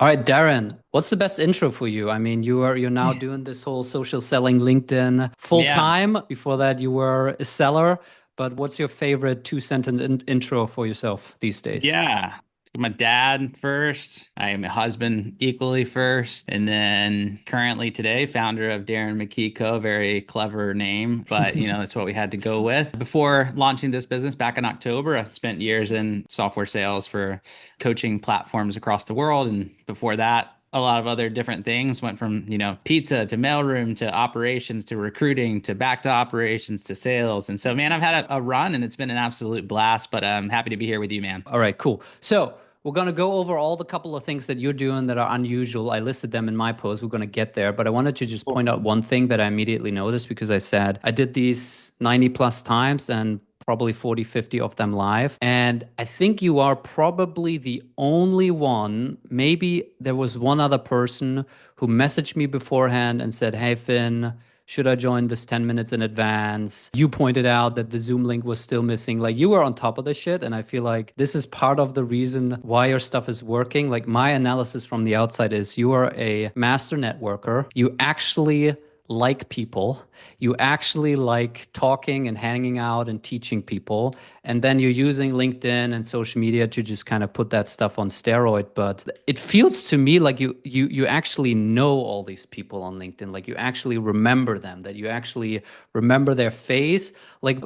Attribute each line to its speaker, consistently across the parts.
Speaker 1: All right, Darren, what's the best intro for you? I mean, you're now doing this whole social selling LinkedIn full
Speaker 2: Yeah,
Speaker 1: time. Before that, you were a seller. But what's your favorite two-sentence intro for yourself these days?
Speaker 2: yeah. My dad first. I am a husband equally first. And then currently today, founder of Darren McKee Co. Very clever name, but that's what we had to go with. Before launching this business back in October, I spent years in software sales for coaching platforms across the world. And before that, a lot of other different things went from, pizza to mailroom to operations to recruiting to back to operations to sales. And so, man, I've had a run and it's been an absolute blast, but I'm happy to be here with you, man.
Speaker 1: All right, cool. So we're gonna go over all the couple of things that you're doing that are unusual. I listed them in my post. We're gonna get there, but I wanted to just
Speaker 2: Cool.
Speaker 1: point out one thing that I immediately noticed because I said I did these 90 plus times and probably 40, 50 of them live. And I think you are probably the only one. Maybe there was one other person who messaged me beforehand and said, "Hey, Finn, should I join this 10 minutes in advance?" You pointed out that the Zoom link was still missing. Like you were on top of the shit. And I feel like this is part of the reason why your stuff is working. Like my analysis from the outside is you are a master networker. You actually like people. You actually like talking and hanging out and teaching people. And then you're using LinkedIn and social media to just kind of put that stuff on steroid. But it feels to me like you actually know all these people on LinkedIn. Like you actually remember them, that you actually remember their face. Like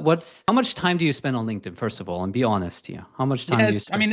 Speaker 1: how much time do you spend on LinkedIn, first of all? And be honest here. How much time
Speaker 2: Yeah,
Speaker 1: do you
Speaker 2: I
Speaker 1: spend?
Speaker 2: mean,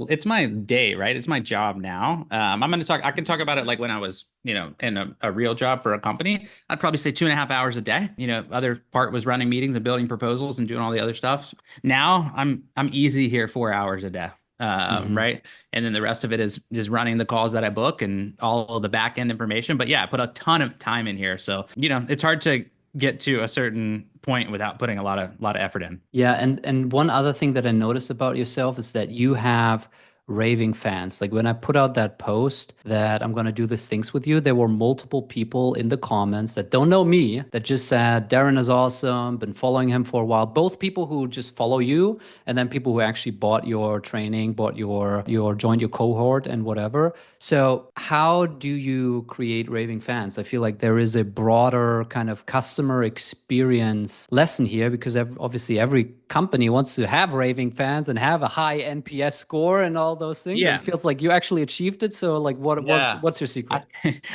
Speaker 2: it's my day, right? It's my job now. I can talk about it like when I was, in a real job for a company. I'd probably say 2.5 hours a day. Other part was running meetings and building proposals and doing all the other stuff. Now I'm easy here 4 hours a day.
Speaker 1: Mhm.
Speaker 2: Right. And then the rest of it is just running the calls that I book and all of the back end information. But yeah, I put a ton of time in here. So, it's hard to get to a certain point without putting a lot of effort in.
Speaker 1: Yeah, and one other thing that I noticed about yourself is that you have raving fans. Like when I put out that post that I'm gonna do these things with you, there were multiple people in the comments that don't know me that just said Darren is awesome, been following him for a while. Both people who just follow you and then people who actually bought your training, bought your joined your cohort and whatever. So how do you create raving fans? I feel like there is a broader kind of customer experience lesson here because obviously every company wants to have raving fans and have a high NPS score and all those things. And it
Speaker 2: Yeah.
Speaker 1: feels like you actually achieved it. So like
Speaker 2: Yeah.
Speaker 1: what's your
Speaker 2: I
Speaker 1: secret?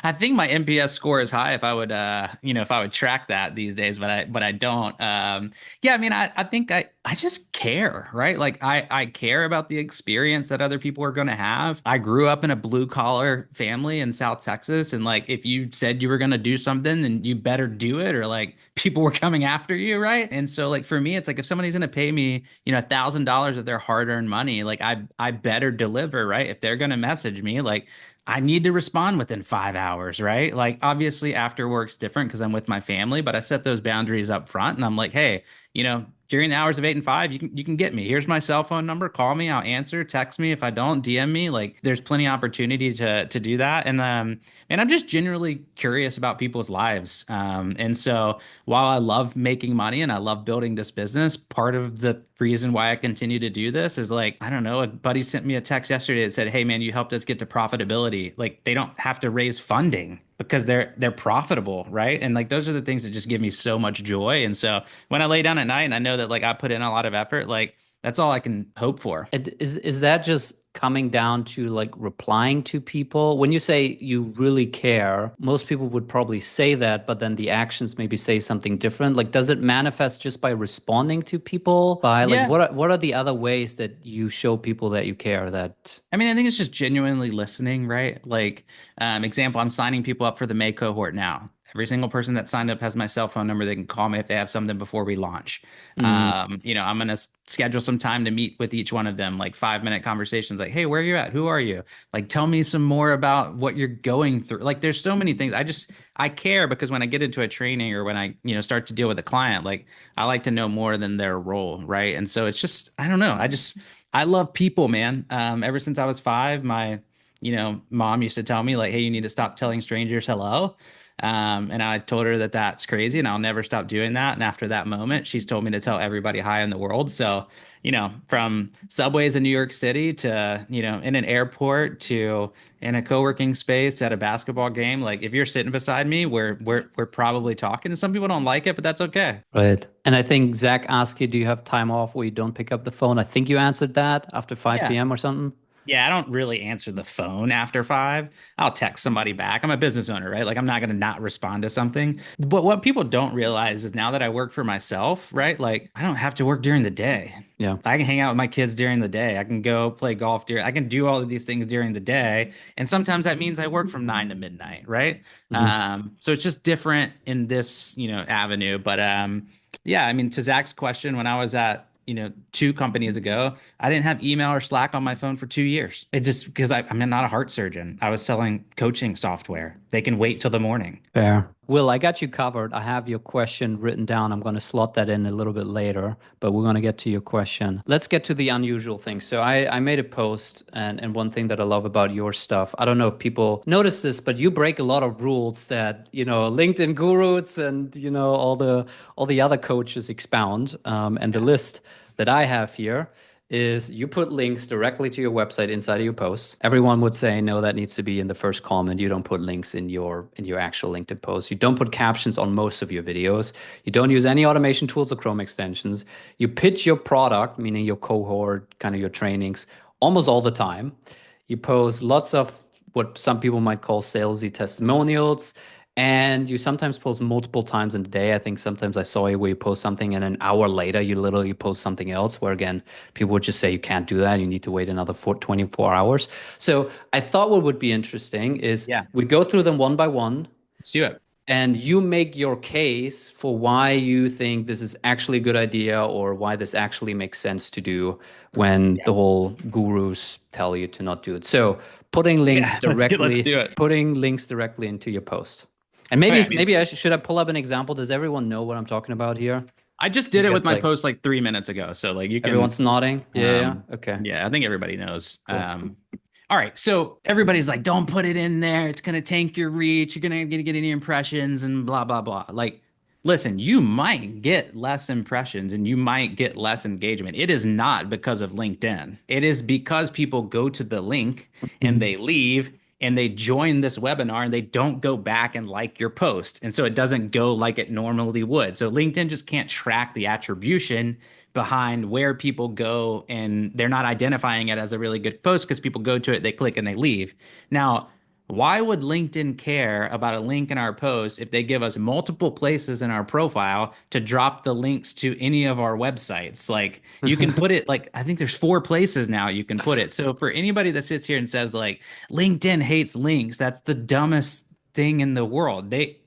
Speaker 2: I think my NPS score is high if I would if I would track that these days, but I don't. Yeah, I mean I think I just care, right? Like I care about the experience that other people are going to have. I grew up in a blue collar family in South Texas, and like if you said you were going to do something, then you better do it, or like people were coming after you, right? And so like for me, it's like if somebody's going to pay me, $1,000 of their hard-earned money, like I better deliver, right? If they're going to message me, like I need to respond within 5 hours, right? Like, obviously, after work's different because I'm with my family, but I set those boundaries up front and I'm like, hey, during the hours of 8 and 5, you can get me. Here's my cell phone number. Call me. I'll answer. Text me if I don't. DM me. Like, there's plenty of opportunity to do that. And I'm just generally curious about people's lives. And so while I love making money and I love building this business, part of the reason why I continue to do this is like, I don't know, a buddy sent me a text yesterday that said, "Hey man, you helped us get to profitability." Like they don't have to raise funding because they're profitable, right? And like those are the things that just give me so much joy. And so when I lay down at night and I know that like I put in a lot of effort, like that's all I can hope for.
Speaker 1: Is that just coming down to like replying to people? When you say you really care, most people would probably say that, but then the actions maybe say something different. Like, does it manifest just by responding to people? By like,
Speaker 2: Yeah.
Speaker 1: what are the other ways that you show people that you care? That
Speaker 2: I mean, I think it's just genuinely listening, right? Like, example, I'm signing people up for the May cohort now. Every single person that signed up has my cell phone number. They can call me if they have something before we launch.
Speaker 1: mm,
Speaker 2: I'm gonna schedule some time to meet with each one of them, like 5 minute conversations, like, hey, where are you at? Who are you? Like, tell me some more about what you're going through. Like, there's so many things. I care because when I get into a training or when I, start to deal with a client, like I like to know more than their role, right? And so it's just, I don't know. I love people, man. Ever since I was five, mom used to tell me like, hey, you need to stop telling strangers hello. And I told her that that's crazy and I'll never stop doing that. And after that moment, she's told me to tell everybody hi in the world. So, from subways in New York City to, in an airport to in a co-working space at a basketball game, like if you're sitting beside me, we're probably talking. And some people don't like it, but that's okay.
Speaker 1: Right. And I think Zach asked you, do you have time off where you don't pick up the phone? I think you answered that after 5
Speaker 2: Yeah.
Speaker 1: p.m. or something.
Speaker 2: Yeah, I don't really answer the phone after 5. I'll text somebody back. I'm a business owner, right? Like I'm not going to not respond to something. But what people don't realize is now that I work for myself, right? Like I don't have to work during the day.
Speaker 1: Yeah.
Speaker 2: I can hang out with my kids during the day. I can go play golf I can do all of these things during the day. And sometimes that means I work from 9 to midnight, right?
Speaker 1: Hmm.
Speaker 2: So it's just different in this, avenue. But yeah, I mean, to Zach's question, when I was at, 2 companies ago, I didn't have email or Slack on my phone for 2 years. It just because I'm not a heart surgeon. I was selling coaching software. They can wait till the morning.
Speaker 1: Fair. Will, I got you covered. I have your question written down. I'm going to slot that in a little bit later, but we're going to get to your question. Let's get to the unusual thing. So I made a post, and one thing that I love about your stuff, I don't know if people notice this, but you break a lot of rules that, LinkedIn gurus and, all the other coaches expound. And the list that I have here is you put links directly to your website inside of your posts. Everyone would say, no, that needs to be in the first comment. You don't put links in your actual LinkedIn post. You don't put captions on most of your videos. You don't use any automation tools or Chrome extensions. You pitch your product, meaning your cohort, kind of your trainings, almost all the time. You post lots of what some people might call salesy testimonials. And you sometimes post multiple times in a day. I think sometimes I saw you where you post something and an hour later you literally post something else, where again, people would just say you can't do that. You need to wait another 24 hours. So I thought what would be interesting is
Speaker 2: Yeah,
Speaker 1: we go through them one by one
Speaker 2: let's do it.
Speaker 1: and you make your case for why you think this is actually a good idea or why this actually makes sense to do when
Speaker 2: Yeah.
Speaker 1: the whole gurus tell you to not do it. So
Speaker 2: Yeah, let's do it.
Speaker 1: putting links directly into your post. And
Speaker 2: Okay,
Speaker 1: maybe
Speaker 2: I mean,
Speaker 1: maybe should I pull up an example? Does everyone know what I'm talking about here?
Speaker 2: I just
Speaker 1: You
Speaker 2: did it with
Speaker 1: guys
Speaker 2: my
Speaker 1: like
Speaker 2: post like 3 minutes ago. So like you can
Speaker 1: everyone's nodding? Yeah, yeah, yeah. Okay,
Speaker 2: yeah, I think everybody knows.
Speaker 1: cool.
Speaker 2: All right. So everybody's like, don't put it in there. It's gonna tank your reach. You're gonna get any impressions and blah blah blah. Like, listen, you might get less impressions and you might get less engagement. It is not because of LinkedIn. It is because people go to the link and
Speaker 1: Mhm.
Speaker 2: they leave and they join this webinar and they don't go back and like your post. And so it doesn't go like it normally would. So LinkedIn just can't track the attribution behind where people go and they're not identifying it as a really good post because people go to it, they click and they leave. Now, why would LinkedIn care about a link in our post if they give us multiple places in our profile to drop the links to any of our websites? Like you can put it like I think there's 4 places now you can put it. So for anybody that sits here and says like LinkedIn hates links, that's the dumbest thing in the world. They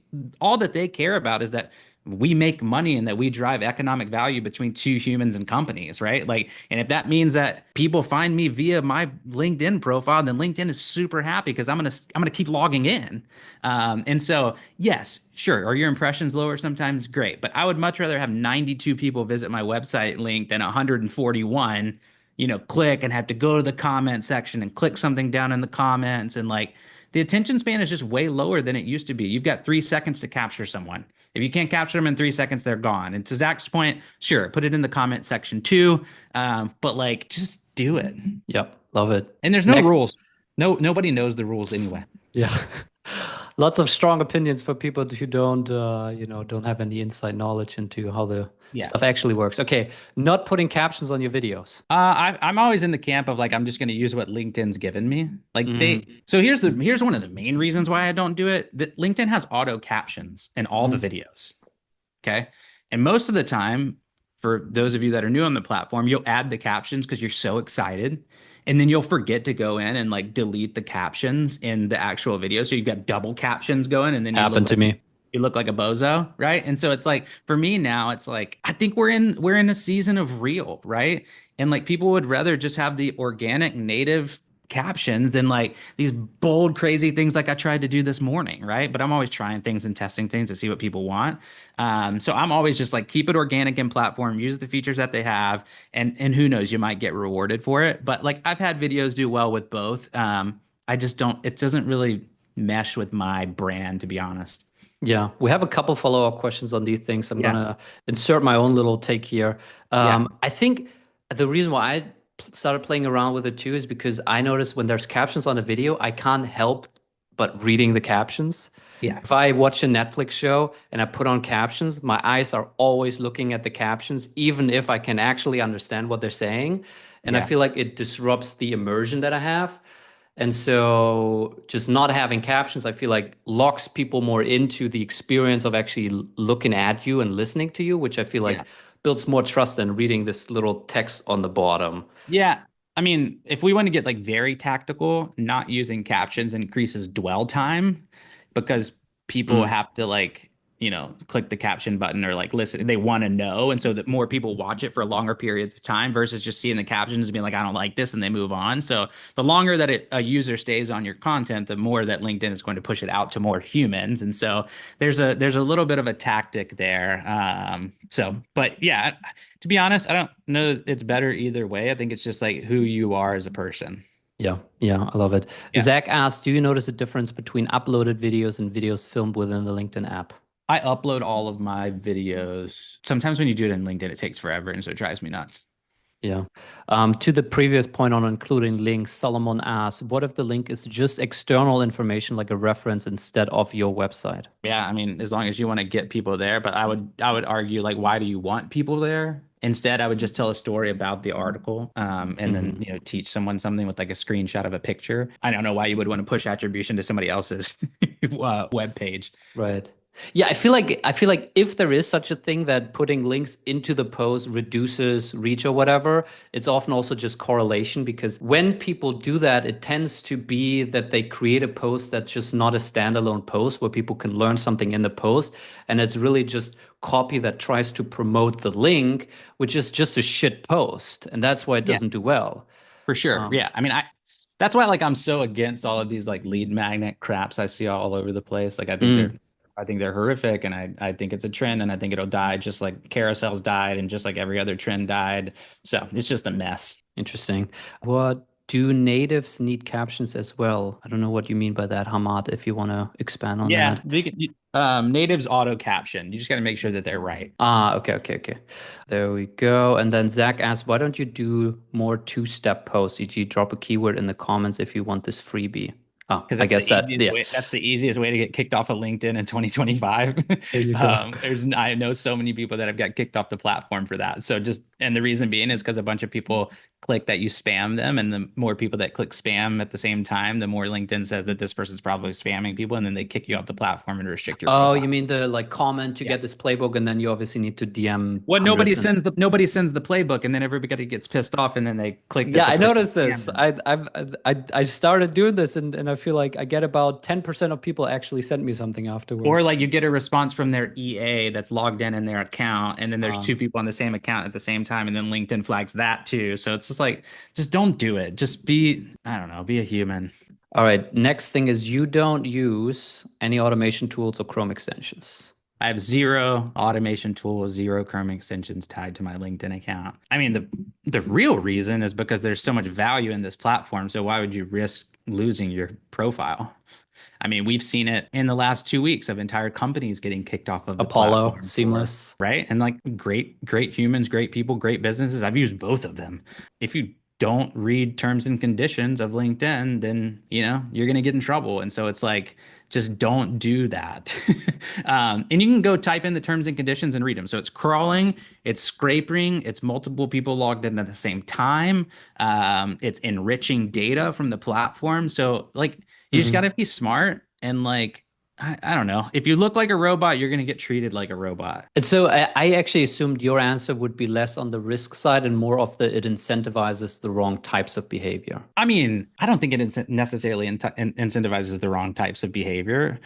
Speaker 2: all that they care about is that we make money and that we drive economic value between 2 humans and companies, right? Like, and if that means that people find me via my LinkedIn profile, then LinkedIn is super happy because I'm gonna keep logging in. And so, yes, sure, are your impressions lower sometimes? Great, but I would much rather have 92 people visit my website link than 141, click and have to go to the comment section and click something down in the comments and like the attention span is just way lower than it used to be. You've got 3 seconds to capture someone. If you can't capture them in 3 seconds, they're gone. And to Zach's point, sure, put it in the comment section too. But like, just do it.
Speaker 1: Yep, love it.
Speaker 2: And there's no
Speaker 1: Next,
Speaker 2: rules. No, nobody knows the rules anyway.
Speaker 1: yeah. Lots of strong opinions for people who don't have any inside knowledge into how the
Speaker 2: Yeah.
Speaker 1: stuff actually works. Okay, not putting captions on your videos.
Speaker 2: I'm always in the camp of like I'm just going to use what LinkedIn's given me. Like
Speaker 1: Mm,
Speaker 2: so here's one of the main reasons why I don't do it. That LinkedIn has auto captions in all the
Speaker 1: mm,
Speaker 2: videos. Okay, and most of the time, for those of you that are new on the platform, you'll add the captions because you're so excited, and then you'll forget to go in and like delete the captions in the actual video. So you've got double captions going, and then
Speaker 1: happened to me.
Speaker 2: you look like a bozo, right? And so it's like for me now, it's like I think we're in a season of real, right? And like people would rather just have the organic native captions than like these bold, crazy things like I tried to do this morning, right? But I'm always trying things and testing things to see what people want. So I'm always just like keep it organic in platform, use the features that they have, and who knows, you might get rewarded for it. But like I've had videos do well with both. I just don't, it doesn't really mesh with my brand, to be honest.
Speaker 1: Yeah, we have a couple follow-up questions on these things. I'm
Speaker 2: Yeah.
Speaker 1: gonna insert my own little take here.
Speaker 2: Yeah.
Speaker 1: I think the reason why I started playing around with it too is because I noticed when there's captions on a video, I can't help but reading the captions.
Speaker 2: Yeah.
Speaker 1: If I watch a Netflix show and I put on captions, my eyes are always looking at the captions, even if I can actually understand what they're saying. And I
Speaker 2: Yeah.
Speaker 1: feel like it disrupts the immersion that I have. And so just not having captions, I feel like locks people more into the experience of actually looking at you and listening to you, which I feel
Speaker 2: Yeah.
Speaker 1: like builds more trust than reading this little text on the bottom.
Speaker 2: Yeah. I mean, if we want to get like very tactical, not using captions increases dwell time because people
Speaker 1: Mm,
Speaker 2: have to like, click the caption button or like listen. They want to know. And so that more people watch it for longer periods of time versus just seeing the captions and being like, I don't like this, and they move on. So the longer that a user stays on your content, the more that LinkedIn is going to push it out to more humans. And so there's a little bit of a tactic there. But yeah, to be honest, I don't know it's better either way. I think it's just like who you are as a person.
Speaker 1: yeah, yeah, I love it.
Speaker 2: Yeah.
Speaker 1: Zach asked, do you notice a difference between uploaded videos and videos filmed within the LinkedIn app?
Speaker 2: I upload all of my videos. Sometimes when you do it in LinkedIn, it takes forever, and so it drives me nuts.
Speaker 1: Yeah. To the previous point on including links, Solomon asked, what if the link is just external information like a reference instead of your website?
Speaker 2: Yeah, I mean, as long as you want to get people there, but I would argue like, why do you want people there? Instead, I would just tell a story about the article, and then
Speaker 1: Hmm.
Speaker 2: teach someone something with like a screenshot of a picture. I don't know why you would want to push attribution to somebody else's web page.
Speaker 1: Right. Yeah, I feel like if there is such a thing that putting links into the post reduces reach or whatever, it's often also just correlation because when people do that, it tends to be that they create a post that's just not a standalone post where people can learn something in the post, and it's really just copy that tries to promote the link, which is just a shit post, and that's why it
Speaker 2: Yeah.
Speaker 1: doesn't do well.
Speaker 2: For sure.
Speaker 1: Um,
Speaker 2: Yeah. I mean, that's why like I'm so against all of these like lead magnet craps I see all over the place. Like
Speaker 1: mm.
Speaker 2: I think they're horrific, and I think it's a trend, and I think it'll die just like carousels died and just like every other trend died. So it's just a mess.
Speaker 1: Interesting. What do natives need captions as well? I don't know what you mean by that, Hamad, if you want to expand on
Speaker 2: Yeah,
Speaker 1: that.
Speaker 2: natives auto caption. You just got to make sure that they're right.
Speaker 1: Ah, okay, okay, okay. There we go. And then Zach asked, why don't you do more two-step posts, e.g., drop a keyword in the comments if you want this freebie? Oh,
Speaker 2: Because
Speaker 1: I guess that, yeah,
Speaker 2: that's the easiest way to get kicked off of LinkedIn in 2025.
Speaker 1: there you go.
Speaker 2: I know so many people that have got kicked off the platform for that. So and the reason being is because a bunch of people click that you spam them, and the more people that click spam at the same time, the more LinkedIn says that this person's probably spamming people, and then they kick you off the platform and restrict your
Speaker 1: Oh,
Speaker 2: profile.
Speaker 1: you mean the like comment to
Speaker 2: Yeah.
Speaker 1: get this playbook, and then you obviously need to DM
Speaker 2: Well,
Speaker 1: hundreds and
Speaker 2: nobody sends the playbook, and then everybody gets pissed off, and then they click that
Speaker 1: yeah,
Speaker 2: the
Speaker 1: I
Speaker 2: person
Speaker 1: noticed
Speaker 2: spammed
Speaker 1: this.
Speaker 2: them.
Speaker 1: I started doing this, and I feel like I get about 10% of people actually sent me something
Speaker 2: Or
Speaker 1: afterwards.
Speaker 2: like you get a response from their EA that's logged in their account, and then there's
Speaker 1: Uh,
Speaker 2: two people on the same account at the same time, and then LinkedIn flags that too. So it's just like, just don't do it. Just I don't know, be a human.
Speaker 1: all right, next thing is you don't use any automation tools or Chrome extensions.
Speaker 2: I have zero automation tools, zero Chrome extensions tied to my LinkedIn account. I mean, the real reason is because there's so much value in this platform. So why would you risk losing your profile? I mean, we've seen it in the last 2 weeks of entire companies getting kicked off of the
Speaker 1: Apollo,
Speaker 2: platform for,
Speaker 1: Seamless.
Speaker 2: right? And like great humans, great people, great businesses. I've used both of them. If you don't read terms and conditions of LinkedIn, then you're gonna get in trouble. And so it's like, just don't do that. And you can go type in the terms and conditions and read them. So it's crawling, it's scraping, it's multiple people logged in at the same time. It's enriching data from the platform. So like, you just got
Speaker 1: Mhm.
Speaker 2: to be smart and like, I don't know. If you look like a robot, you're going to get treated like a robot.
Speaker 1: And so I actually assumed your answer would be less on the risk side and more of the it incentivizes the wrong types of behavior.
Speaker 2: I mean, I don't think it necessarily incentivizes the wrong types of behavior.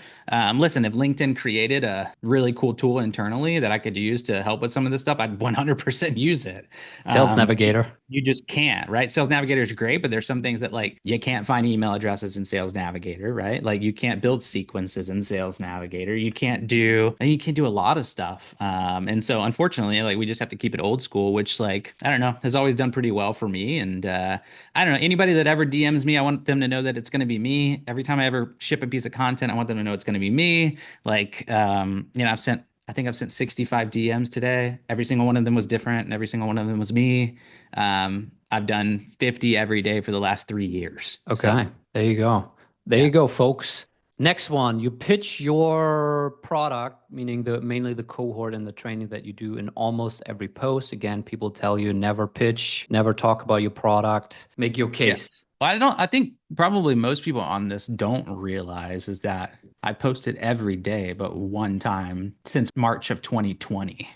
Speaker 2: Listen, if LinkedIn created a really cool tool internally that I could use to help with some of this stuff, I'd 100% use it.
Speaker 1: Sales Navigator.
Speaker 2: You just can't, right? Sales Navigator is great, but there's some things that like you can't find email addresses in Sales Navigator, right? Like you can't build sequences in in Sales Navigator. You can't do a lot of stuff. And so unfortunately, like we just have to keep it old school, which like, I don't know, has always done pretty well for me. And I don't know, anybody that ever DMs me, I want them to know that it's going to be me. Every time I ever ship a piece of content, I want them to know it's going to be me. Like, I think I've sent 65 DMs today. Every single one of them was different, and every single one of them was me. I've done 50 every day for the last 3 years. So
Speaker 1: Okay, there you go. There
Speaker 2: yeah,
Speaker 1: you go, folks. Next one, you pitch your product, meaning the mainly the cohort and the training that you do in almost every post. Again, people tell you never pitch, never talk about your product, make your
Speaker 2: yeah.
Speaker 1: case.
Speaker 2: Well, I think probably most people on this don't realize is that I posted every day, but one time since March of 2020.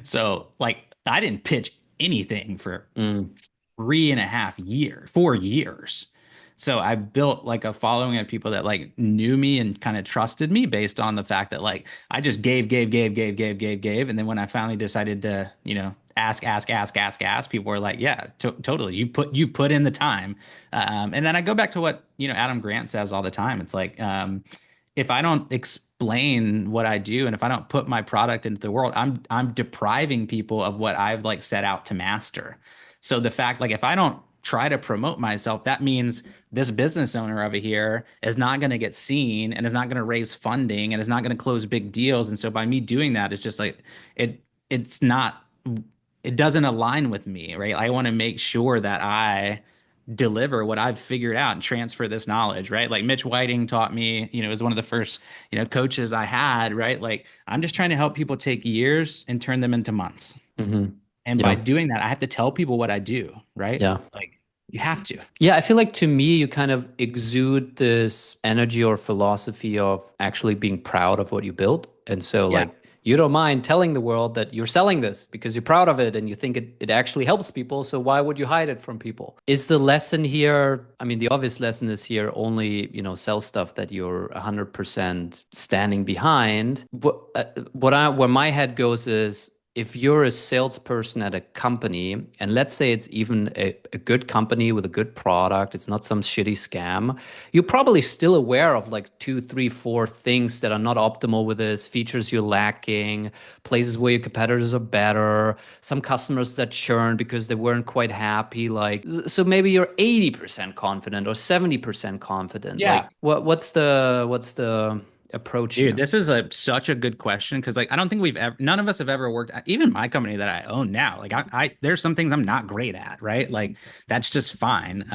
Speaker 2: So like I didn't pitch anything for
Speaker 1: Mm,
Speaker 2: 3.5 years, 4 years. So I built like a following of people that like knew me and kind of trusted me based on the fact that like I just gave. And then when I finally decided to, ask, people were like, yeah, totally. You put in the time. And then I go back to what, Adam Grant says all the time. It's like, if I don't explain what I do and if I don't put my product into the world, I'm depriving people of what I've like set out to master. So the fact, like, if I don't try to promote myself, that means this business owner over here is not going to get seen and is not going to raise funding and is not going to close big deals. And so by me doing that, it's just like it's not it doesn't align with me, right? I want to make sure that I deliver what I've figured out and transfer this knowledge, right? Like Mitch Whiting taught me, was one of the first, coaches I had, right? Like I'm just trying to help people take years and turn them into months.
Speaker 1: hmm
Speaker 2: And by
Speaker 1: Yeah,
Speaker 2: doing that, I have to tell people what I do, right?
Speaker 1: yeah.
Speaker 2: Like you have to.
Speaker 1: Yeah, I feel like to me, you kind of exude this energy or philosophy of actually being proud of what you built. And so,
Speaker 2: Yeah.
Speaker 1: like, you don't mind telling the world that you're selling this because you're proud of it and you think it actually helps people. So, why would you hide it from people? Is the lesson here? I mean, the obvious lesson is here only, sell stuff that you're 100% standing behind. Where my head goes is, if you're a salesperson at a company, and let's say it's even a good company with a good product, it's not some shitty scam, you're probably still aware of like two, three, four things that are not optimal with this, features you're lacking, places where your competitors are better, some customers that churn because they weren't quite happy. Like, so maybe you're 80% confident or 70% confident.
Speaker 2: Yeah.
Speaker 1: Like, what's the approach
Speaker 2: Dude,
Speaker 1: here?
Speaker 2: this is such a good question because like I don't think none of us have ever worked at even my company that I own now. Like there's some things I'm not great at, right? Like that's just fine.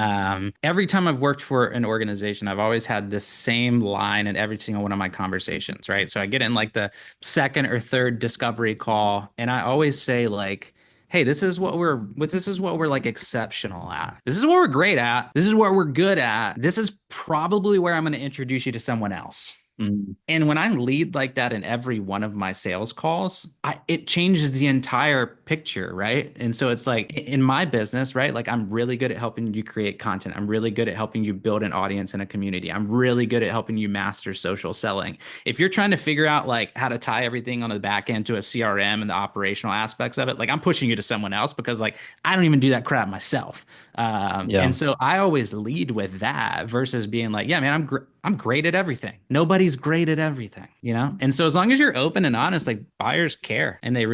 Speaker 2: Every time I've worked for an organization, I've always had this same line in every single one of my conversations, right? So I get in like the second or third discovery call, and I always say like, hey, this is what we're like exceptional at. This is what we're great at. This is what we're good at. This is probably where I'm going to introduce you to someone else.
Speaker 1: Mm,
Speaker 2: And when I lead like that in every one of my sales calls, it changes the entire picture, right? And so it's like in my business, right? Like I'm really good at helping you create content. I'm really good at helping you build an audience and a community. I'm really good at helping you master social selling. If you're trying to figure out like how to tie everything on the back end to a CRM and the operational aspects of it, like I'm pushing you to someone else because like I don't even do that crap myself.
Speaker 1: yeah.
Speaker 2: And so I always lead with that versus being like, yeah, man, I'm great at everything. Nobody's great at everything, you know? And so as long as you're open and honest, like buyers care and they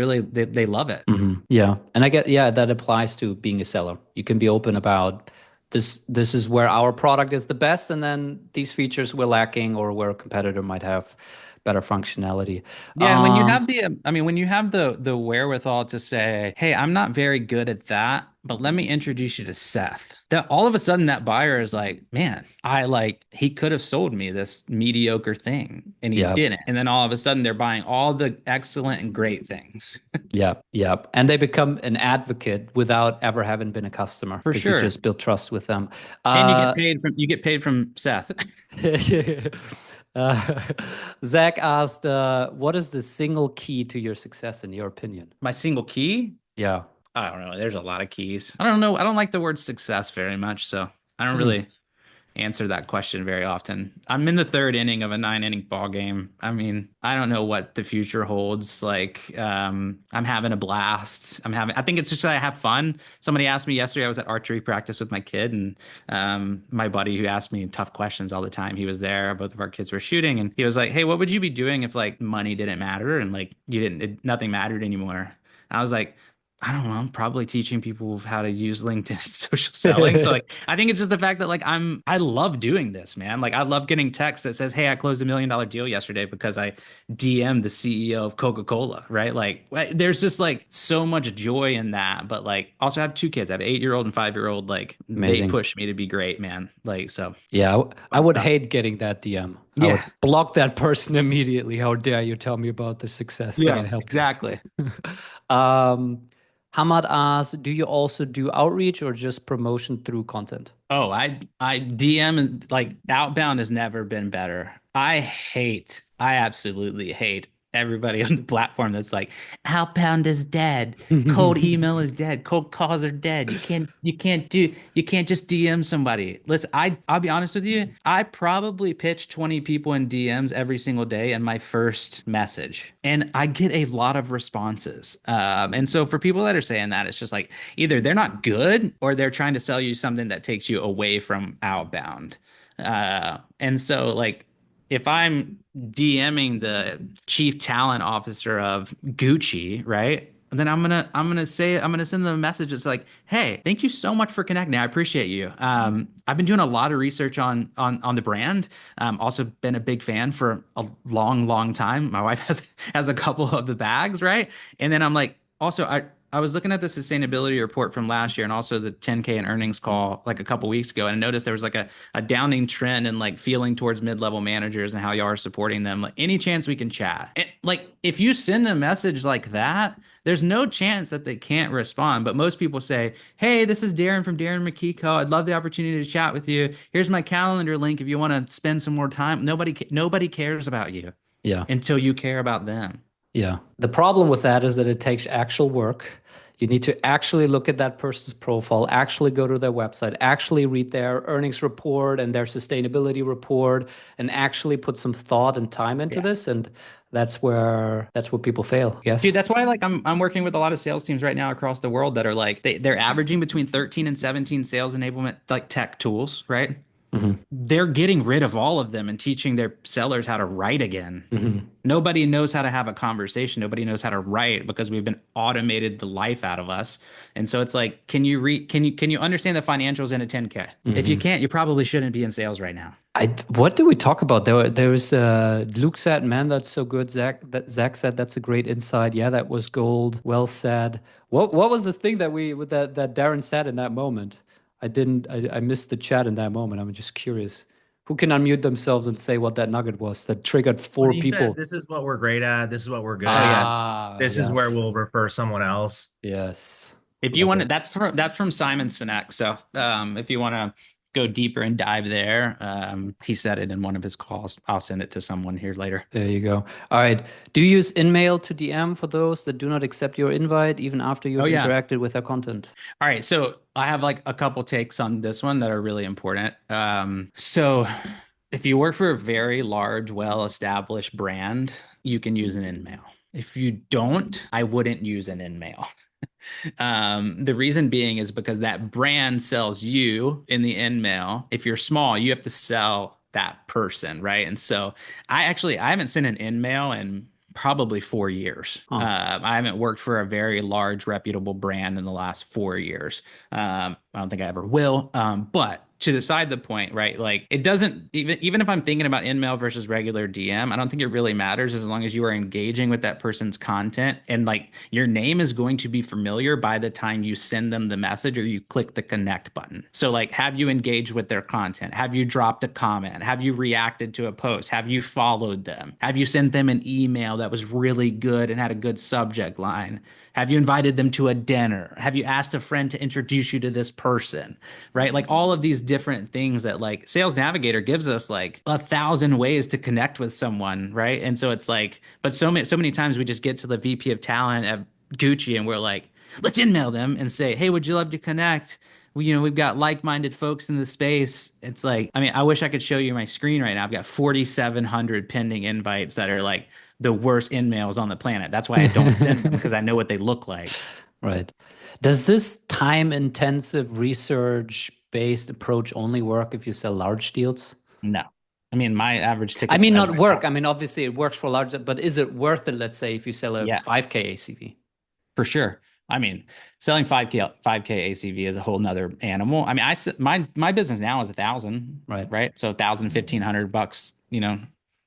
Speaker 2: love it.
Speaker 1: Yeah. And yeah, that applies to being a seller. You can be open about this is where our product is the best, and then these features we're lacking or where a competitor might have better functionality.
Speaker 2: Yeah, and when you have when you have the wherewithal to say, "Hey, I'm not very good at that, but let me introduce you to Seth." That all of a sudden that buyer is like, "Man, he could have sold me this mediocre thing and he
Speaker 1: Yeah.
Speaker 2: didn't." And then all of a sudden they're buying all the excellent and great things.
Speaker 1: Yeah. Yeah. And they become an advocate without ever having been a customer
Speaker 2: For
Speaker 1: because you
Speaker 2: sure.
Speaker 1: just build trust with them.
Speaker 2: And
Speaker 1: Uh,
Speaker 2: you get paid from Seth.
Speaker 1: uh, Zach asked, what is the single key to your success in your opinion?
Speaker 2: My single key?
Speaker 1: Yeah.
Speaker 2: I don't know. There's a lot of keys. I don't know. I don't like the word success very much, so I don't
Speaker 1: Hmm.
Speaker 2: really answer that question very often. I'm in the third inning of a 9 inning ball game. I mean, I don't know what the future holds. Like, I'm having a blast. I think it's just that I have fun. Somebody asked me yesterday, I was at archery practice with my kid, and my buddy who asked me tough questions all the time, he was there. Both of our kids were shooting, and he was like, "Hey, what would you be doing if like money didn't matter and like nothing mattered anymore?" I was like, I don't know. I'm probably teaching people how to use LinkedIn social selling. So like, I think it's just the fact that like I love doing this, man. Like I love getting text that says, "Hey, I closed $1 million deal yesterday because I DM'd the CEO of Coca-Cola," right? Like there's just like so much joy in that. But like also I have two kids. I have an 8-year-old and 5-year-old. Like they
Speaker 1: Amazing.
Speaker 2: push me to be great, man. Like so
Speaker 1: Yeah, I
Speaker 2: fun
Speaker 1: would
Speaker 2: stuff.
Speaker 1: hate getting that DM. I would
Speaker 2: Yeah.
Speaker 1: block that person immediately. How dare you tell me about the success that I
Speaker 2: Yeah,
Speaker 1: helped them?
Speaker 2: exactly.
Speaker 1: Um, Hamad asks, do you also do outreach or just promotion through content?
Speaker 2: Oh, I DM is like Outbound has never been better. I absolutely hate everybody on the platform that's like Outbound is dead. Cold email is dead. Cold calls are dead. You can't just DM somebody. Listen, I'll be honest with you. I probably pitch 20 people in DMs every single day in my first message. And I get a lot of responses. And so for people that are saying that, it's just like either they're not good or they're trying to sell you something that takes you away from Outbound. And so like if I'm DMing the chief talent officer of Gucci, right? Then I'm gonna send them a message. It's like, hey, thank you so much for connecting. I appreciate you. I've been doing a lot of research on the brand. Also been a big fan for a long time. My wife has a couple of the bags, right? And then I'm like, also I was looking at the sustainability report from last year and also the 10K and earnings call like a couple weeks ago, and I noticed there was like a downing trend and like feeling towards mid-level managers and how y'all are supporting them. Like any chance we can chat. Like if you send a message like that, there's no chance that they can't respond. But most people say, "Hey, this is Darren from Darren McKee Co. I'd love the opportunity to chat with you. Here's my calendar link if you want to spend some more time." Nobody cares about you
Speaker 1: Yeah.
Speaker 2: until you care about them.
Speaker 1: Yeah. The problem with that is that it takes actual work. You need to actually look at that person's profile, actually go to their website, actually read their earnings report and their sustainability report, and actually put some thought and time into
Speaker 2: Yeah.
Speaker 1: this. And that's where people fail.
Speaker 2: Dude,
Speaker 1: Yes.
Speaker 2: that's why like I'm working with a lot of sales teams right now across the world that are like they're averaging between 13 and 17 sales enablement like tech tools, right?
Speaker 1: Hmm.
Speaker 2: They're getting rid of all of them and teaching their sellers how to write again.
Speaker 1: Hmm.
Speaker 2: Nobody knows how to have a conversation. Nobody knows how to write because we've been automated the life out of us. And so it's like, can you understand the financials in a 10K? If you
Speaker 1: Hmm.
Speaker 2: can't, you probably shouldn't be in sales right now.
Speaker 1: What do we talk about? There was Luke said, "Man, that's so good." Zach said, "That's a great insight." Yeah, that was gold. Well said. What was the thing that Darren said in that moment? I missed the chat in that moment. I'm just curious. Who can unmute themselves and say what that nugget was that triggered
Speaker 3: When
Speaker 1: four
Speaker 3: he said,
Speaker 1: people?
Speaker 3: "This is what we're great at. This is what we're good
Speaker 2: Oh yeah.
Speaker 3: at.
Speaker 1: Ah,
Speaker 3: This is where
Speaker 1: yes,
Speaker 3: we'll refer someone else."
Speaker 1: yes.
Speaker 2: If you
Speaker 1: Love
Speaker 2: want to,
Speaker 1: it.
Speaker 2: that's from Simon Sinek. So if you want to go deeper and dive there, he said it in one of his calls. I'll send it to someone here later.
Speaker 1: There you go. All right. Do you use InMail to DM for those that do not accept your invite even after
Speaker 2: Oh
Speaker 1: you've
Speaker 2: yeah.
Speaker 1: interacted with their content?
Speaker 2: All right. So I have like a couple takes on this one that are really important. So if you work for a very large, well-established brand, you can use an InMail. If you don't, I wouldn't use an InMail. The reason being is because that brand sells you in the end mail. If you're small, you have to sell that person, right? And so I haven't sent an in mail in probably 4 years.
Speaker 1: Huh.
Speaker 2: I haven't worked for a very large, reputable brand in the last 4 years. I don't think I ever will. But to decide the point, right? Like it doesn't even if I'm thinking about in-mail versus regular DM, I don't think it really matters as long as you are engaging with that person's content and like your name is going to be familiar by the time you send them the message or you click the connect button. So like have you engaged with their content? Have you dropped a comment? Have you reacted to a post? Have you followed them? Have you sent them an email that was really good and had a good subject line? Have you invited them to a dinner? Have you asked a friend to introduce you to this person? Right? Like all of these different things that like Sales Navigator gives us like 1,000 ways to connect with someone, right? And so it's like, but so many times we just get to the VP of talent at Gucci and we're like, let's email them and say, hey, would you love to connect? we've got like-minded folks in the space. It's like, I mean, I wish I could show you my screen right now. I've got 4,700 pending invites that are like the worst in-mails on the planet. That's why I don't send them, because I know what they look like.
Speaker 1: Right. Does this time-intensive research-based approach only work if you sell large deals?
Speaker 2: No. I mean, my average
Speaker 1: I
Speaker 2: ticket
Speaker 1: mean,
Speaker 2: size
Speaker 1: not
Speaker 2: right
Speaker 1: work.
Speaker 2: now.
Speaker 1: I mean, obviously it works for large, but is it worth it, let's say, if you sell a
Speaker 2: Yeah,
Speaker 1: 5K ACV?
Speaker 2: for sure. I mean, selling 5K ACV is a whole nother animal. I mean, my business now is 1,000,
Speaker 1: Right.
Speaker 2: right? So 1,000, $1,500,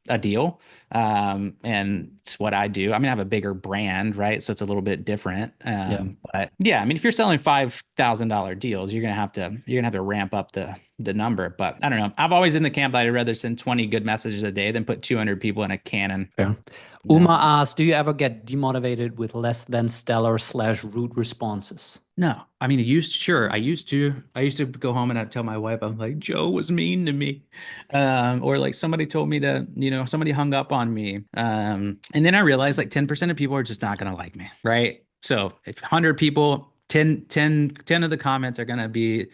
Speaker 2: a deal. And it's what I do. I mean, I have a bigger brand, right? So it's a little bit different.
Speaker 1: Yeah.
Speaker 2: But yeah, I mean, if you're selling $5,000 deals, you're gonna have to ramp up the number. But I don't know. I've always in the camp that I'd rather send 20 good messages a day than put 200 people in a cannon.
Speaker 1: Fair.
Speaker 2: You know?
Speaker 1: Uma asks, do you ever get demotivated with less than stellar / rude responses?
Speaker 2: No, I mean, I used to go home and I'd tell my wife, I'm like, Joe was mean to me. Or like somebody told me to, somebody hung up on me. And then I realized like 10% of people are just not going to like me. Right. So if 100 people, 10 of the comments are going to be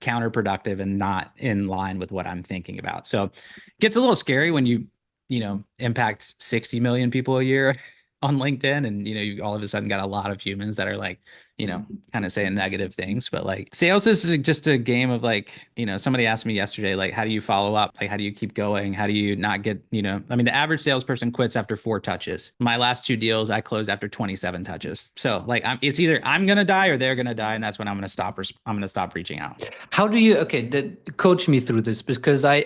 Speaker 2: counterproductive and not in line with what I'm thinking about. So it gets a little scary when you impact 60 million people a year on LinkedIn, and you all of a sudden got a lot of humans that are like, kind of saying negative things. But like sales is just a game of like, somebody asked me yesterday, like, how do you follow up? Like, how do you keep going? How do you not get, I mean, the average salesperson quits after 4 touches. My last 2 deals, I closed after 27 touches. So like, it's either I'm going to die or they're going to die. And that's when I'm going to stop, I'm going to stop reaching out.
Speaker 1: How do you, okay, coach me through this, because
Speaker 2: Yeah.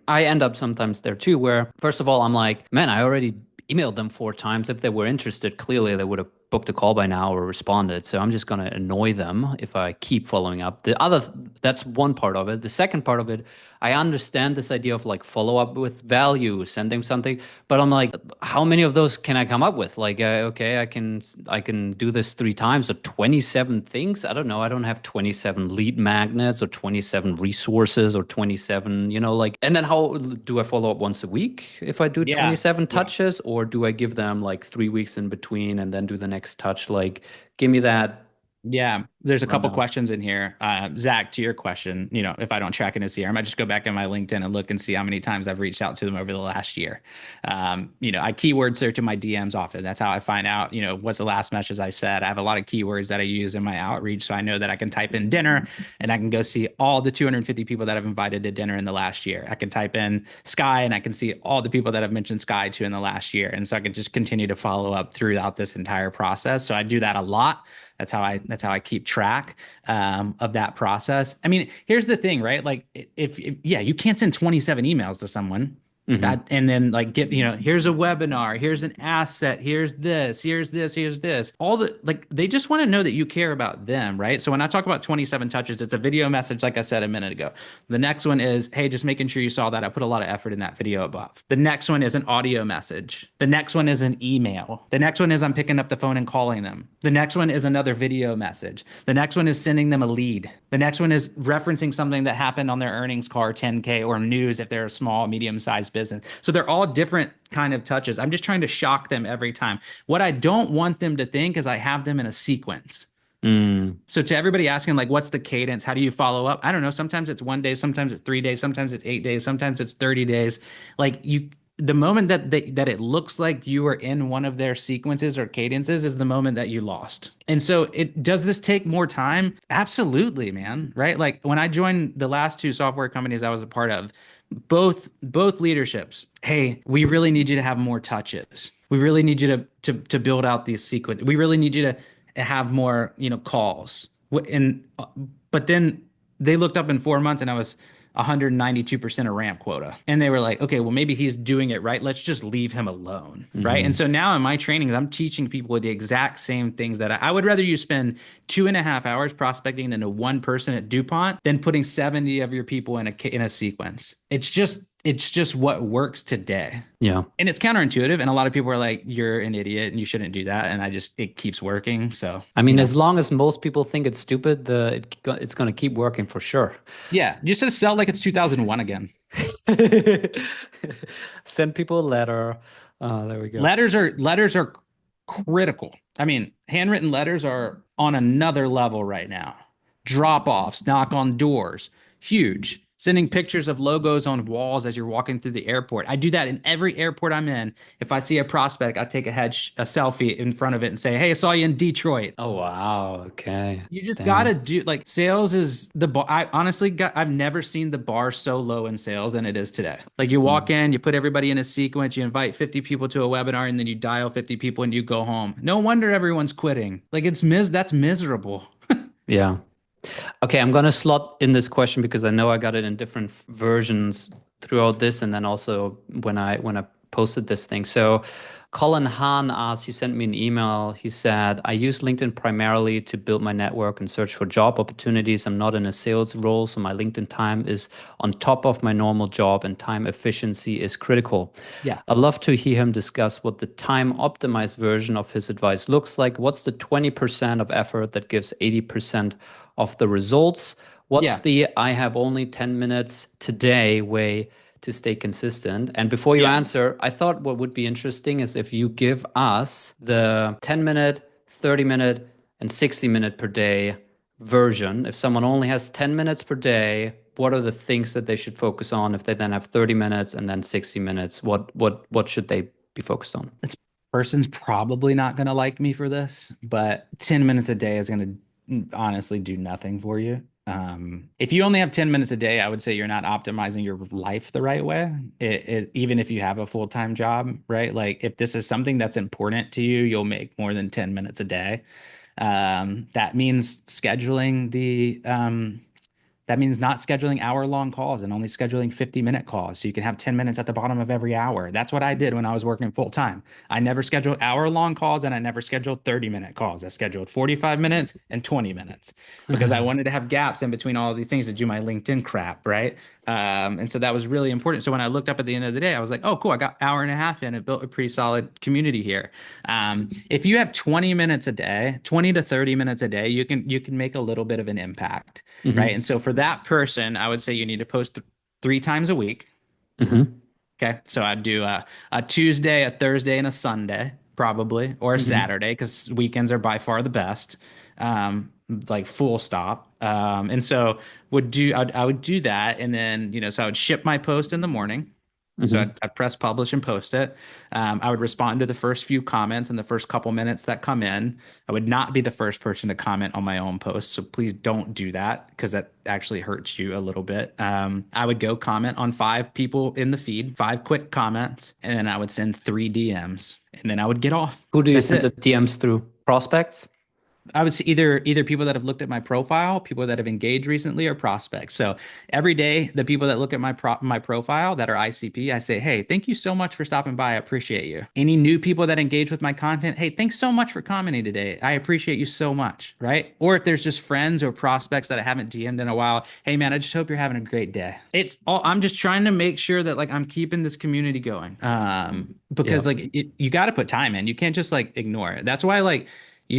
Speaker 1: I end up sometimes there too, where first of all, I'm like, man, I already emailed them 4 times. If they were interested, clearly they would have booked a call by now or responded. So I'm just going to annoy them if I keep following up. That's one part of it. The second part of it, I understand this idea of like follow up with value, sending something, but I'm like, how many of those can I come up with? Like, okay, I can do this 3 times or 27 things. I don't know. I don't have 27 lead magnets or 27 resources or 27, like, and then how do I follow up once a week if I do
Speaker 2: Yeah.
Speaker 1: 27 touches, or do I give them like 3 weeks in between and then do the next touch? Like, give me that.
Speaker 2: Yeah, there's a couple
Speaker 1: Rundown.
Speaker 2: questions in here. Zach, to your question, if I don't track in a CRM, I might just go back in my LinkedIn and look and see how many times I've reached out to them over the last year. I keyword search in my DMs often. That's how I find out, what's the last message I said. I have a lot of keywords that I use in my outreach. So I know that I can type in dinner and I can go see all the 250 people that I've invited to dinner in the last year. I can type in Sky and I can see all the people that I've mentioned Sky to in the last year. And so I can just continue to follow up throughout this entire process. So I do that a lot. That's how I keep track of that process. I mean, here's the thing, right? Like if you can't send 27 emails to someone. That, and then like here's a webinar, here's an asset, here's this, all they just want to know that you care about them, right? So when I talk about 27 touches, it's a video message, like I said a minute ago. The next one is, hey, just making sure you saw that I put a lot of effort in that video above. The next one is an audio message. The next one is an email. The next one is I'm picking up the phone and calling them. The next one is another video message. The next one is sending them a lead. The next one is referencing something that happened on their earnings call, 10K, or news if they're a small, medium-sized business. So they're all different kind of touches. I'm just trying to shock them every time. What I don't want them to think is I have them in a sequence. So to everybody asking, like, what's the cadence? How do you follow up? I don't know. Sometimes it's 1 day, sometimes it's 3 days, sometimes it's 8 days, sometimes it's 30 days. Like the moment that it looks like you are in one of their sequences or cadences is the moment that you lost. And so does this take more time? Absolutely, man. Right? Like when I joined the last 2 software companies I was a part of, both leaderships, hey, we really need you to have more touches. We really need you to build out these sequences. We really need you to have more, calls. But then they looked up in 4 months and I was 192% of ramp quota. And they were like, okay, well, maybe he's doing it right. Let's just leave him alone. Right. And so now in my trainings, I'm teaching people the exact same things that I would rather you spend 2.5 hours prospecting into one person at DuPont than putting 70 of your people in a sequence. It's just what works today. Yeah. And it's counterintuitive. And a lot of people are like, you're an idiot and you shouldn't do that. And it keeps working. So,
Speaker 1: I mean, as long as most people think it's stupid, it's going to keep working for sure.
Speaker 2: Yeah. You should sell like it's 2001 again.
Speaker 1: Send people a letter. There we go.
Speaker 2: Letters are critical. I mean, handwritten letters are on another level right now. drop offs, knock on doors, huge. Sending pictures of logos on walls as you're walking through the airport. I do that in every airport I'm in. If I see a prospect, I take a selfie in front of it and say, "Hey, I saw you in Detroit."
Speaker 1: Oh wow. Okay.
Speaker 2: You just
Speaker 1: Damn.
Speaker 2: gotta do like sales is the bar. I honestly I've never seen the bar so low in sales than it is today. Like you walk
Speaker 1: Mm.
Speaker 2: in, you put everybody in a sequence, you invite 50 people to a webinar, and then you dial 50 people and you go home. No wonder everyone's quitting. Like that's miserable.
Speaker 1: Yeah. Okay, I'm gonna slot in this question because I know I got it in different versions throughout this, and then also when I posted this thing. So, Colin Hahn asked. He sent me an email. He said, "I use LinkedIn primarily to build my network and search for job opportunities. I'm not in a sales role, so my LinkedIn time is on top of my normal job, and time efficiency is critical."
Speaker 2: Yeah.
Speaker 1: I'd love to hear him discuss what the time optimized version of his advice looks like. What's the 20% of effort that gives 80% of the results? What's
Speaker 2: Yeah.
Speaker 1: the I have only 10 minutes today way to stay consistent? And before you
Speaker 2: Yeah.
Speaker 1: answer, I thought what would be interesting is if you give us the 10-minute, 30-minute, and 60-minute per day version. If someone only has 10 minutes per day, what are the things that they should focus on? If they then have 30 minutes and then 60 minutes, what should they be focused on?
Speaker 2: This person's probably not going to like me for this, but 10 minutes a day is going to honestly do nothing for you. If you only have 10 minutes a day, I would say you're not optimizing your life the right way. Even if you have a full-time job, right? Like if this is something that's important to you, you'll make more than 10 minutes a day. That means that means not scheduling hour-long calls and only scheduling 50-minute calls. So you can have 10 minutes at the bottom of every hour. That's what I did when I was working full-time. I never scheduled hour-long calls and I never scheduled 30-minute calls. I scheduled 45 minutes and 20 minutes because I wanted to have gaps in between all of these things to do my LinkedIn crap, right? And so that was really important. So when I looked up at the end of the day, I was like, oh, cool, I got hour and a half in. It built a pretty solid community here. If you have 20 minutes a day, 20 to 30 minutes a day, you can make a little bit of an impact, right?
Speaker 1: Hmm.
Speaker 2: And so for that person, I would say you need to post 3 times a week.
Speaker 1: Hmm.
Speaker 2: Okay. So I'd do a Tuesday, a Thursday, and a Sunday, probably, or a
Speaker 1: Hmm.
Speaker 2: Saturday, because weekends are by far the best. Like full stop. And so I would do that. And then, so I would ship my post in the morning. So
Speaker 1: Hmm.
Speaker 2: I'd press publish and post it. I would respond to the first few comments in the first couple minutes that come in. I would not be the first person to comment on my own post. So please don't do that because that actually hurts you a little bit. I would go comment on 5 people in the feed, 5 quick comments, and then I would send 3 DMs and then I would get off.
Speaker 1: Who do you
Speaker 2: That's
Speaker 1: send the
Speaker 2: it.
Speaker 1: DMs through? Prospects?
Speaker 2: I would say either people that have looked at my profile, people that have engaged recently, or prospects. So every day, the people that look at my profile that are ICP, I say, "Hey, thank you so much for stopping by. I appreciate you." Any new people that engage with my content, "Hey, thanks so much for commenting today. I appreciate you so much." Right? Or if there's just friends or prospects that I haven't DM'd in a while, "Hey man, I just hope you're having a great day." It's all I'm just trying to make sure that like I'm keeping this community going.
Speaker 1: Yeah.
Speaker 2: Because like you got to put time in. You can't just like ignore it. That's why like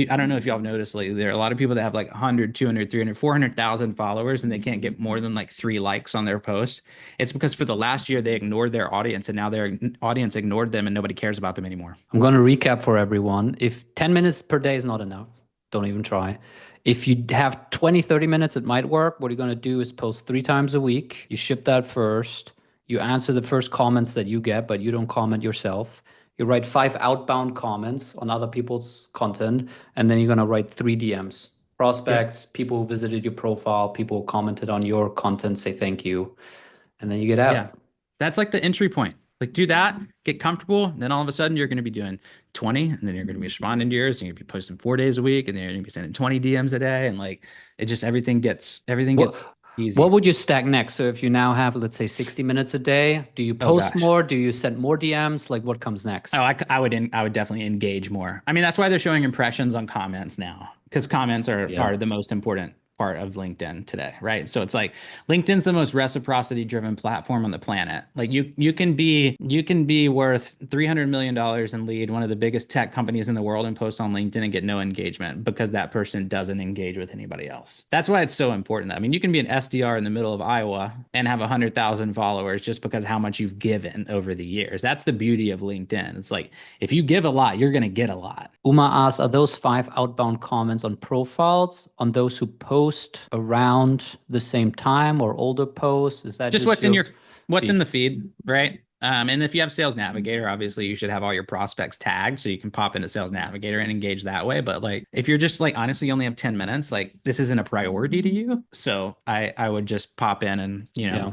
Speaker 2: I don't know if y'all have noticed lately, there are a lot of people that have like 100, 200, 300, 400,000 followers and they can't get more than like 3 likes on their post. It's because for the last year they ignored their audience and now their audience ignored them and nobody cares about them anymore.
Speaker 1: I'm going to recap for everyone. If 10 minutes per day is not enough, don't even try. If you have 20, 30 minutes, it might work. What you're going to do is post 3 times a week. You ship that first. You answer the first comments that you get, but you don't comment yourself. You write 5 outbound comments on other people's content, and then you're going to write 3 DMs.
Speaker 2: Yep.
Speaker 1: Prospects, people who visited your profile, people who commented on your content, say thank you, and then you get
Speaker 2: Yeah.
Speaker 1: out.
Speaker 2: That's like the entry point. Like do that, get comfortable, then all of a sudden you're going to be doing 20 and then you're going to be responding to yours and you're going to be posting 4 days a week and then you're going to be sending 20 DMs a day and like it just everything gets
Speaker 1: What what
Speaker 2: easy.
Speaker 1: would you stack next? So if you now have, let's say, 60 minutes a day, do you
Speaker 2: Oh
Speaker 1: post
Speaker 2: gosh.
Speaker 1: more? Do you send more DMs? Like what comes
Speaker 2: Oh,
Speaker 1: next?
Speaker 2: I would definitely engage more. I mean, that's why they're showing impressions on comments now, because comments
Speaker 1: Yeah.
Speaker 2: are the most important part of LinkedIn today, right? So it's like LinkedIn's the most reciprocity driven platform on the planet. Like you can be worth $300 million and lead one of the biggest tech companies in the world and post on LinkedIn and get no engagement because that person doesn't engage with anybody else. That's why it's so important. I mean, you can be an SDR in the middle of Iowa and have 100,000 followers just because how much you've given over the years. That's the beauty of LinkedIn. It's like if you give a lot, you're going to get a lot.
Speaker 1: Uma asks, are those 5 outbound comments on profiles on those who post post around the same time or older posts? Is that
Speaker 2: Just
Speaker 1: just
Speaker 2: what's in
Speaker 1: your
Speaker 2: your what's in
Speaker 1: feed?
Speaker 2: the feed, right? And if you have Sales Navigator, obviously you should have all your prospects tagged so you can pop into Sales Navigator and engage that way. But like if you're just like honestly you only have 10 minutes, like this isn't a priority to you. So I would just pop in and,
Speaker 1: Yeah.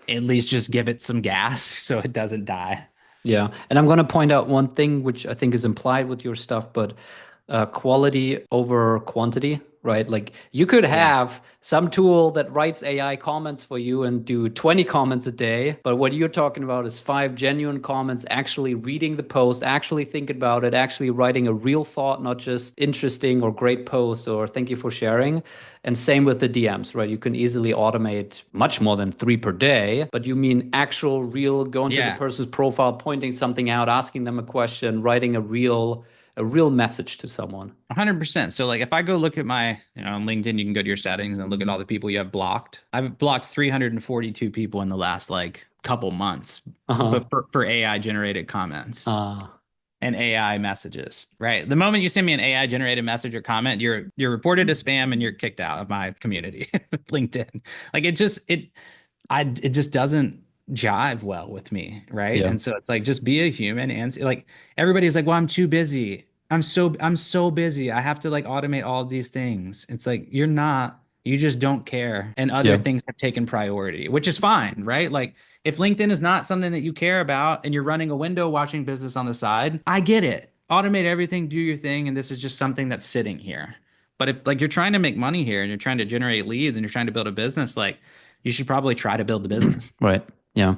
Speaker 2: at least just give it some gas so it doesn't die.
Speaker 1: Yeah. And I'm going to point out one thing which I think is implied with your stuff, but quality over quantity, right? Like you could
Speaker 2: Yeah.
Speaker 1: have some tool that writes AI comments for you and do 20 comments a day. But what you're talking about is five genuine comments, actually reading the post, actually thinking about it, actually writing a real thought, not just interesting or great post or thank you for sharing. And same with the DMs, right? You can easily automate much more than three per day, but you mean actual, real, going to the
Speaker 2: Yeah.
Speaker 1: person's profile, pointing something out, asking them a question, writing a real message to someone.
Speaker 2: 100%. So like if I go look at my, on LinkedIn, you can go to your settings and look at all the people you have blocked. I've blocked 342 people in the last like couple months,
Speaker 1: Uh-huh.
Speaker 2: but for AI generated comments
Speaker 1: Uh,
Speaker 2: and AI messages, right? The moment you send me an AI generated message or comment, you're reported as spam and you're kicked out of my community, LinkedIn. Like it just doesn't jive well with me, right?
Speaker 1: yeah.
Speaker 2: And so it's like just be a human and like everybody's like, "Well, I'm too busy. I'm so busy. I have to like automate all of these things." It's like you're not. You just don't care, and other
Speaker 1: Yeah.
Speaker 2: things have taken priority, which is fine, right? Like if LinkedIn is not something that you care about and you're running a window washing business on the side, I get it. Automate everything, do your thing, and this is just something that's sitting here. But if like you're trying to make money here and you're trying to generate leads and you're trying to build a business, like you should probably try to build the business.
Speaker 1: Right. Yeah.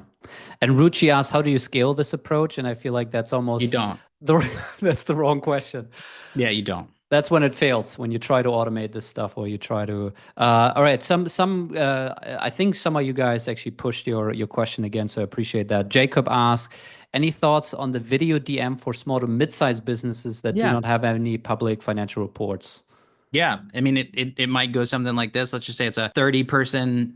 Speaker 1: And Ruchi asks, how do you scale this approach? And I feel like that's
Speaker 2: You
Speaker 1: almost
Speaker 2: don't.
Speaker 1: the that's the wrong question.
Speaker 2: Yeah, you don't.
Speaker 1: That's when it fails, when you try to automate this stuff or you try to all right, I think some of you guys actually pushed your question again, so I appreciate that. Jacob asked, any thoughts on the video DM for small to mid-sized businesses that do
Speaker 2: Yeah.
Speaker 1: not have any public financial reports?
Speaker 2: Yeah, I mean, it might go something like this. Let's just say it's a 30-person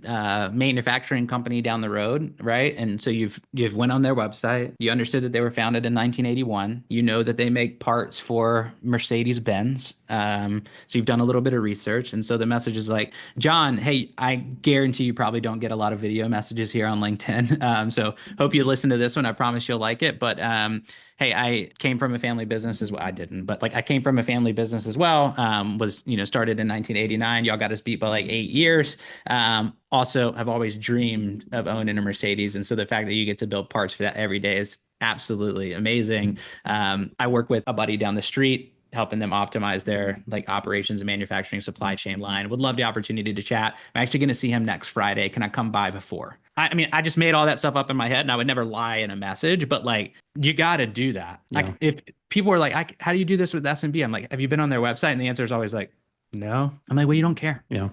Speaker 2: manufacturing company down the road, right? And so you've went on their website. You understood that they were founded in 1981. You know that they make parts for Mercedes-Benz. So you've done a little bit of research, and so the message is like, John, hey, I guarantee you probably don't get a lot of video messages here on LinkedIn. So hope you listen to this one. I promise you'll like it. But hey, I came from a family business as well. I didn't, but like I came from a family business as well. Was started in 1989. Y'all got us beat by like 8 years. Also, I've always dreamed of owning a Mercedes, and so the fact that you get to build parts for that every day is absolutely amazing. I work with a buddy down the street helping them optimize their like operations and manufacturing supply chain line. Would love the opportunity to chat. I'm actually going to see him next Friday. Can I come by before? I mean, I just made all that stuff up in my head and I would never lie in a message, but like you got to do that.
Speaker 1: Yeah.
Speaker 2: Like if people are like, how do you do this with SMB? I'm like, have you been on their website? And the answer is always like, no. I'm like, well, you don't care.
Speaker 1: Yeah.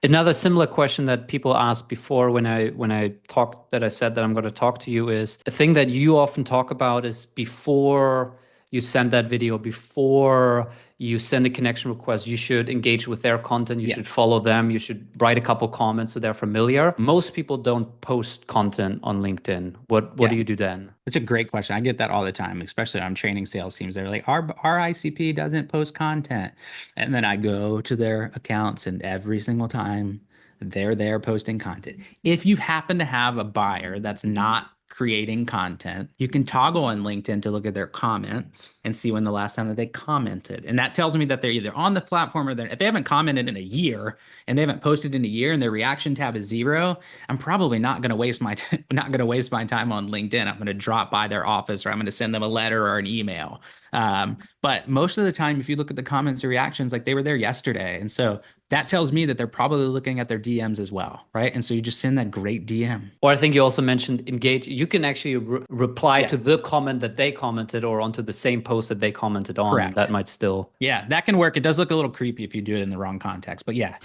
Speaker 1: Another similar question that people asked before when I talked that I said that I'm going to talk to you is a thing that you often talk about is before you send that video, before you send a connection request, you should engage with their content, you should follow them, you should write a couple comments so they're familiar. Most people don't post content on LinkedIn. What do you do then?
Speaker 2: It's a great question. I get that all the time, especially when I'm training sales teams. They're like, our ICP doesn't post content. And then I go to their accounts and every single time they're there posting content. If you happen to have a buyer that's not creating content, you can toggle on LinkedIn to look at their comments and see when the last time that they commented. And that tells me that they're either on the platform or if they haven't commented in a year and they haven't posted in a year and their reaction tab is 0, I'm probably not going to waste my not going to waste my time on LinkedIn. I'm going to drop by their office or I'm going to send them a letter or an email. But most of the time, if you look at the comments or reactions, like they were there yesterday. And so that tells me that they're probably looking at their DMs as well, right? And so you just send that great DM.
Speaker 1: Or I think you also mentioned engage. You can actually reply to the comment that they commented or onto the same post that they commented on.
Speaker 2: Correct.
Speaker 1: That might still.
Speaker 2: Yeah, that can work. It does look a little creepy if you do it in the wrong context, but yeah.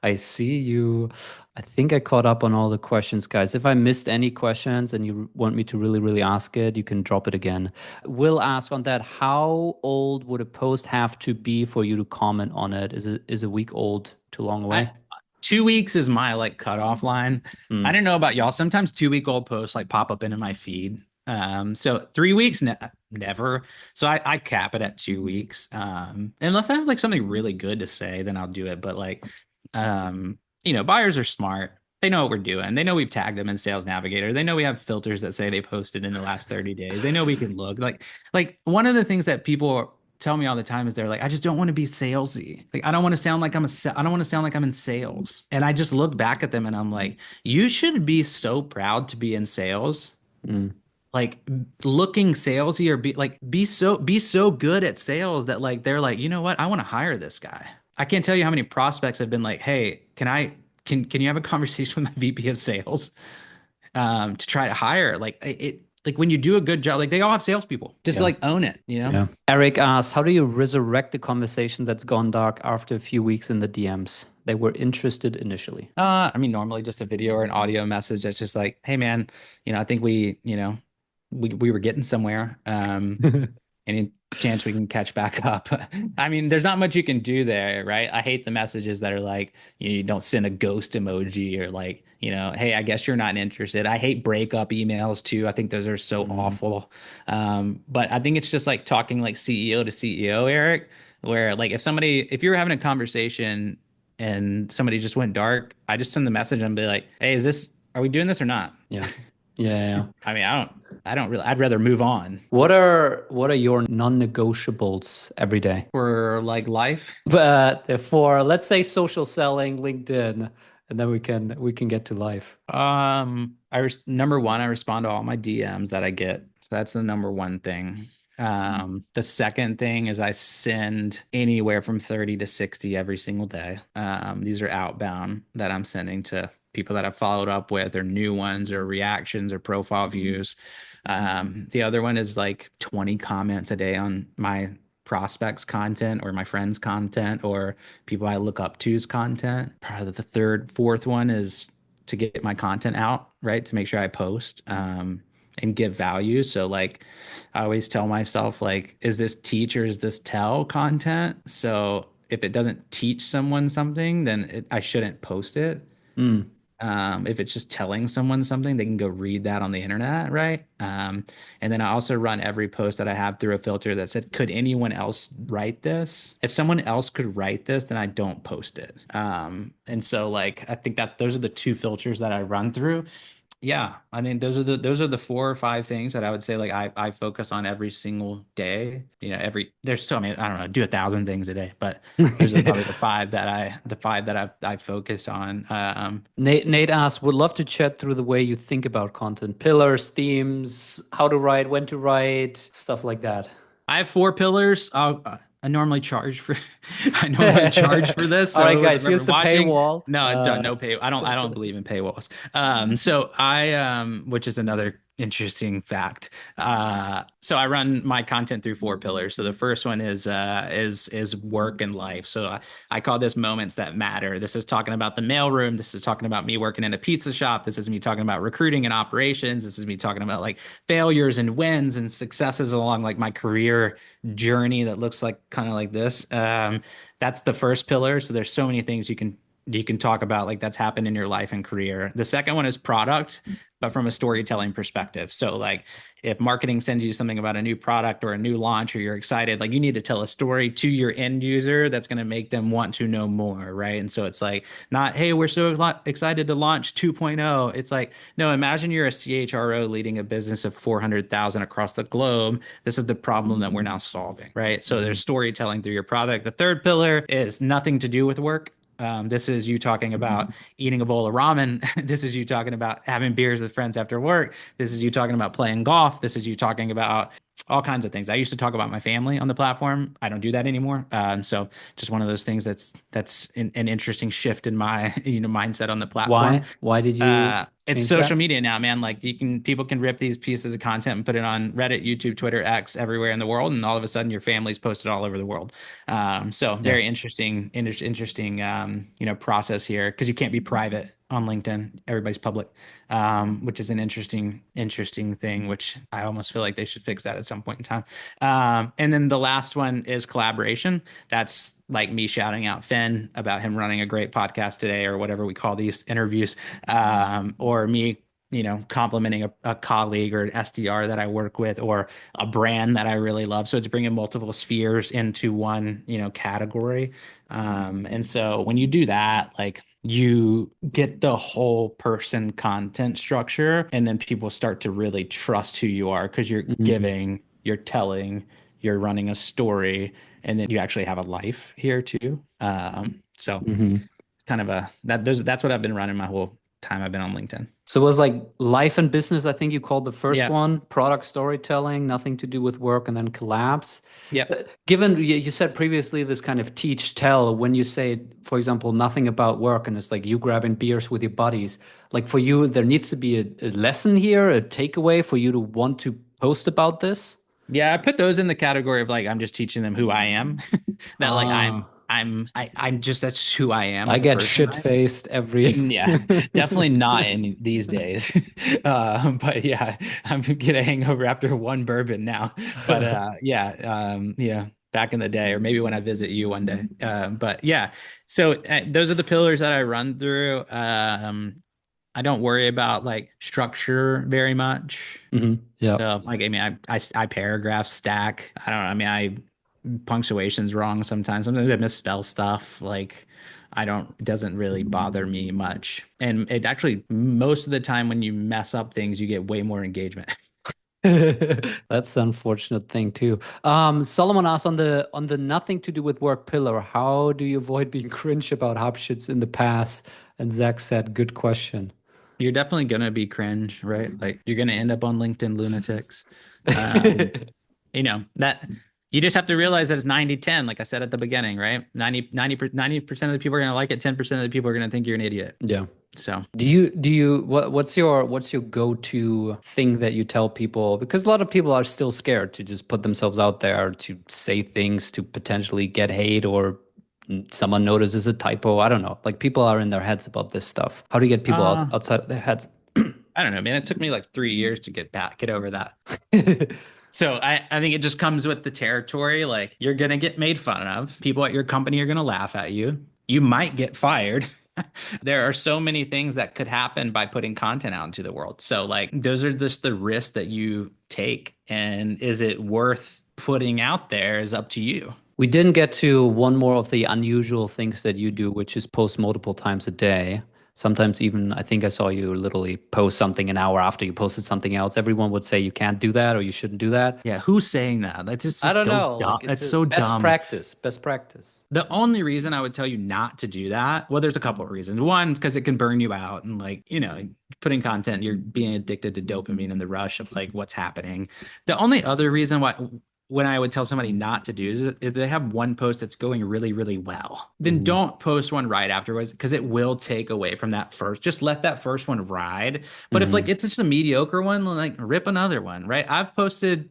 Speaker 1: I see you. I think I caught up on all the questions, guys. If I missed any questions and you want me to really, really ask it, you can drop it again. We'll ask on that, how old would a post have to be for you to comment on it? Is a week old too long away?
Speaker 2: 2 weeks is my like cutoff line. I don't know about y'all. Sometimes 2-week-old posts like pop up into my feed. So 3 weeks, never. So I cap it at 2 weeks. Unless I have like something really good to say, then I'll do it. But like, buyers are smart. They know what we're doing. They know we've tagged them in Sales Navigator. They know we have filters that say they posted in the last 30 days. They know we can look like one of the things that people tell me all the time is they're like, I just don't want to be salesy. Like, I don't want to sound like I don't want to sound like I'm in sales. And I just look back at them and I'm like, you should be so proud to be in sales.
Speaker 1: Mm.
Speaker 2: Like looking salesy or be so good at sales that like they're like, you know what? I want to hire this guy. I can't tell you how many prospects have been like, hey, can you have a conversation with my VP of sales to try to hire? Like like when you do a good job, like they all have salespeople. Just
Speaker 1: Yeah.
Speaker 2: like own it, you know?
Speaker 1: Yeah. Eric asks, how do you resurrect a conversation that's gone dark after a few weeks in the DMs? They were interested initially.
Speaker 2: I mean, normally just a video or an audio message that's just like, hey man, I think we were getting somewhere. Any chance we can catch back up? I mean, there's not much you can do there, right? I hate the messages that are like, you don't send a ghost emoji or like, hey, I guess you're not interested. I hate breakup emails too. I think those are so awful. But I think it's just like talking like CEO to CEO, Eric, where like if you were having a conversation and somebody just went dark, I just send the message and be like, hey, are we doing this or not?
Speaker 1: Yeah. Yeah.
Speaker 2: I mean, I don't really, I'd rather move on.
Speaker 1: What are your non-negotiables every day?
Speaker 2: For like life?
Speaker 1: But for, let's say, social selling, LinkedIn, and then we can get to life.
Speaker 2: Number one, I respond to all my DMs that I get. So that's the number one thing. The second thing is I send anywhere from 30 to 60 every single day. These are outbound that I'm sending to people that I've followed up with, or new ones, or reactions, or profile views. The other one is like 20 comments a day on my prospects content or my friends content or people I look up to's content. Probably the third, fourth one is to get my content out, right? To make sure I post and give value. So like I always tell myself, like, is this teach or is this tell content? So if it doesn't teach someone something, then I shouldn't post it.
Speaker 1: Mm.
Speaker 2: If it's just telling someone something, they can go read that on the internet, right? And then I also run every post that I have through a filter that said, could anyone else write this? If someone else could write this, then I don't post it. And so like I think that those are the two filters that I run through. Yeah, I mean those are the 4 or 5 things that I would say like I focus on every single day. There's so many, I don't know, do 1,000 things a day, but those are probably the five that I focus on.
Speaker 1: Nate asks, would love to chat through the way you think about content, pillars, themes, how to write, when to write, stuff like that.
Speaker 2: I have 4 pillars. I normally charge for I normally charge for this. So
Speaker 1: all right, guys, here's the
Speaker 2: watching,
Speaker 1: paywall.
Speaker 2: No, no pay. I don't believe in paywalls. So which is another interesting fact. So I run my content through 4 pillars. So the first one is work and life. So I call this moments that matter. This is talking about the mailroom. This is talking about me working in a pizza shop. This is me talking about recruiting and operations. This is me talking about like failures and wins and successes along like my career journey that looks like kind of like this. That's the first pillar. So there's so many things you can talk about like that's happened in your life and career. The second one is product, but from a storytelling perspective. So like if marketing sends you something about a new product or a new launch, or you're excited, like you need to tell a story to your end user that's going to make them want to know more, right? And so it's like not, hey, we're so excited to launch 2.0. It's like, no, imagine you're a CHRO leading a business of 400,000 across the globe. This is the problem that we're now solving, right? So there's storytelling through your product. The third pillar is nothing to do with work. This is you talking about eating a bowl of ramen. This is you talking about having beers with friends after work. This is you talking about playing golf. This is you talking about all kinds of things. I used to talk about my family on the platform. I don't do that anymore. So just one of those things that's an interesting shift in my mindset on the platform.
Speaker 1: Why did you?
Speaker 2: It's social media now, man. Like people can rip these pieces of content and put it on Reddit, YouTube, Twitter, X, everywhere in the world, and all of a sudden your family's posted all over the world. So very interesting, process here, because you can't be private on LinkedIn. Everybody's public, which is an interesting thing, which I almost feel like they should fix that at some point in time. And then the last one is collaboration. That's like me shouting out Finn about him running a great podcast today, or whatever we call these interviews, or me complimenting a colleague or an SDR that I work with or a brand that I really love. So it's bringing multiple spheres into one, category. And so when you do that, like you get the whole person content structure, and then people start to really trust who you are because you're
Speaker 1: Mhm.
Speaker 2: giving, you're telling, you're running a story, and then you actually have a life here too. So
Speaker 1: Mhm.
Speaker 2: kind of that's what I've been running my whole time I've been on LinkedIn.
Speaker 1: So it was like life and business, I think you called the first
Speaker 2: Yeah.
Speaker 1: one, product storytelling, nothing to do with work, and then collapse.
Speaker 2: Yep.
Speaker 1: Given you said previously this kind of teach tell, when you say, for example, nothing about work, and it's like you grabbing beers with your buddies, like for you, there needs to be a lesson here, a takeaway for you to want to post about this.
Speaker 2: Yeah, I put those in the category of like I'm just teaching them who I am. That like
Speaker 1: Ah,
Speaker 2: I'm just that's who I am
Speaker 1: I
Speaker 2: as a
Speaker 1: get
Speaker 2: person,
Speaker 1: shit
Speaker 2: right?
Speaker 1: faced every.
Speaker 2: Yeah, definitely not in these days. But yeah, I'm getting a hangover after one bourbon now. But yeah, back in the day, or maybe when I visit you one day. But yeah, so those are the pillars that I run through. I don't worry about like structure very much.
Speaker 1: Yeah.
Speaker 2: So like I mean I paragraph stack. I don't know. I mean I punctuation's wrong sometimes. Sometimes I misspell stuff. Like I don't it doesn't really bother me much. And it actually most of the time when you mess up things, you get way more engagement.
Speaker 1: That's the unfortunate thing too. Solomon asked on the nothing to do with work pillar, how do you avoid being cringe about hub shits in the past? And Zach said, good question.
Speaker 2: You're definitely gonna be cringe, right? Like you're gonna end up on LinkedIn lunatics. Um, that you just have to realize that it's 90-10, like I said at the beginning, right? 90% of the people are going to like it, 10% of the people are going to think you're an idiot.
Speaker 1: Yeah.
Speaker 2: So
Speaker 1: What's your go-to thing that you tell people? Because a lot of people are still scared to just put themselves out there to say things to potentially get hate or someone notices a typo. I don't know. Like people are in their heads about this stuff. How do you get people outside of their heads?
Speaker 2: I don't know, man. It took me like 3 years to get over that. So I think it just comes with the territory. Like you're gonna get made fun of. People at your company are gonna laugh at you. You might get fired. There are so many things that could happen by putting content out into the world. So like those are just the risks that you take. And is it worth putting out there is up to you.
Speaker 1: We didn't get to one more of the unusual things that you do, which is post multiple times a day. Sometimes even I think I saw you literally post something an hour after you posted something else. Everyone would say you can't do that or you shouldn't do that.
Speaker 2: Yeah, who's saying that? That's
Speaker 1: I
Speaker 2: just
Speaker 1: don't
Speaker 2: so
Speaker 1: know.
Speaker 2: dumb.
Speaker 1: Like it's
Speaker 2: That's
Speaker 1: a
Speaker 2: so
Speaker 1: best
Speaker 2: dumb.
Speaker 1: practice. Best practice.
Speaker 2: The only reason I would tell you not to do that, well, there's a couple of reasons. One, because it can burn you out and like, putting content, you're being addicted to dopamine and the rush of like what's happening. The only other reason why when I would tell somebody not to do is if they have one post that's going really, really well, then
Speaker 1: Mhm.
Speaker 2: don't post one right afterwards because it will take away from that first. Just let that first one ride. But if like
Speaker 1: Mhm.
Speaker 2: it's just a mediocre one, like rip another one, right?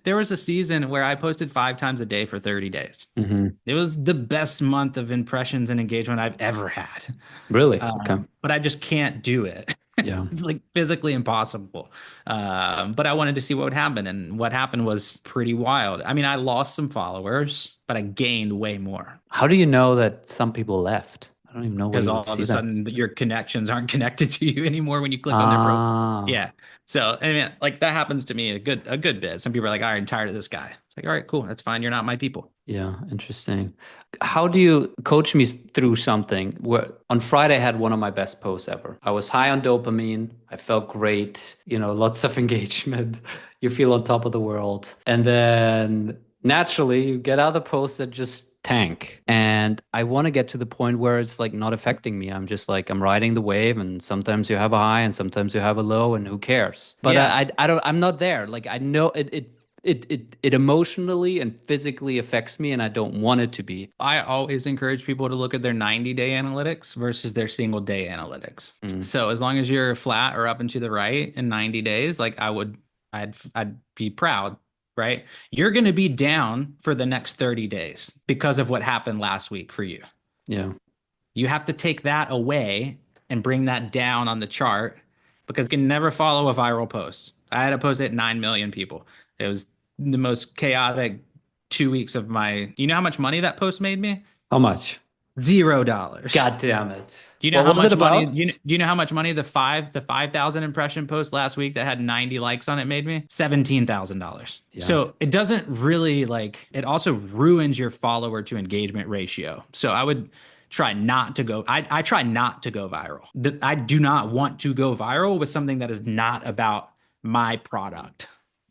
Speaker 2: There was a season where I posted 5 times a day for 30 days.
Speaker 1: Mhm.
Speaker 2: It was the best month of impressions and engagement I've ever had.
Speaker 1: Really? Okay.
Speaker 2: But I just can't do it.
Speaker 1: Yeah.
Speaker 2: It's like physically impossible. But I wanted to see what would happen. And what happened was pretty wild. I mean, I lost some followers, but I gained way more
Speaker 1: How do you know that some people left? I don't even know where
Speaker 2: because
Speaker 1: you would
Speaker 2: all of
Speaker 1: see
Speaker 2: a
Speaker 1: that.
Speaker 2: sudden your connections aren't connected to you anymore when you click on their profile.
Speaker 1: Ah.
Speaker 2: Yeah. So I mean, like that happens to me a good bit. Some people are like, all right, I'm tired of this guy. It's like, all right, cool. That's fine. You're not my people.
Speaker 1: Yeah, interesting. How do you coach me through something? Where on Friday I had one of my best posts ever. I was high on dopamine. I felt great, lots of engagement. You feel on top of the world. And then naturally you get other posts that just tank. And I want to get to the point where it's like not affecting me. I'm just like I'm riding the wave and sometimes you have a high and sometimes you have a low and who cares? But
Speaker 2: Yeah.
Speaker 1: I'm not there. Like I know it emotionally and physically affects me and I don't want it to be.
Speaker 2: I always encourage people to look at their 90-day analytics versus their single day analytics.
Speaker 1: Mm,
Speaker 2: So as long as you're flat or up and to the right in 90 days, like I'd be proud, right? You're going to be down for the next 30 days because of what happened last week for you.
Speaker 1: yeah.
Speaker 2: You have to take that away and bring that down on the chart because you can never follow a viral post. I had a post at 9 million people. It was the most chaotic 2 weeks of my, you know how much money that post made me?
Speaker 1: How much?
Speaker 2: $0.
Speaker 1: God damn it.
Speaker 2: Do you know
Speaker 1: Well,
Speaker 2: how
Speaker 1: what was it
Speaker 2: much money?
Speaker 1: about?
Speaker 2: Do you know how much money the 5,000 impression post last week that had 90 likes on it made me? $17,000.
Speaker 1: Yeah.
Speaker 2: So it doesn't really like. It also ruins your follower to engagement ratio. So I would try not to go. I try not to go viral. I do not want to go viral with something that is not about my product.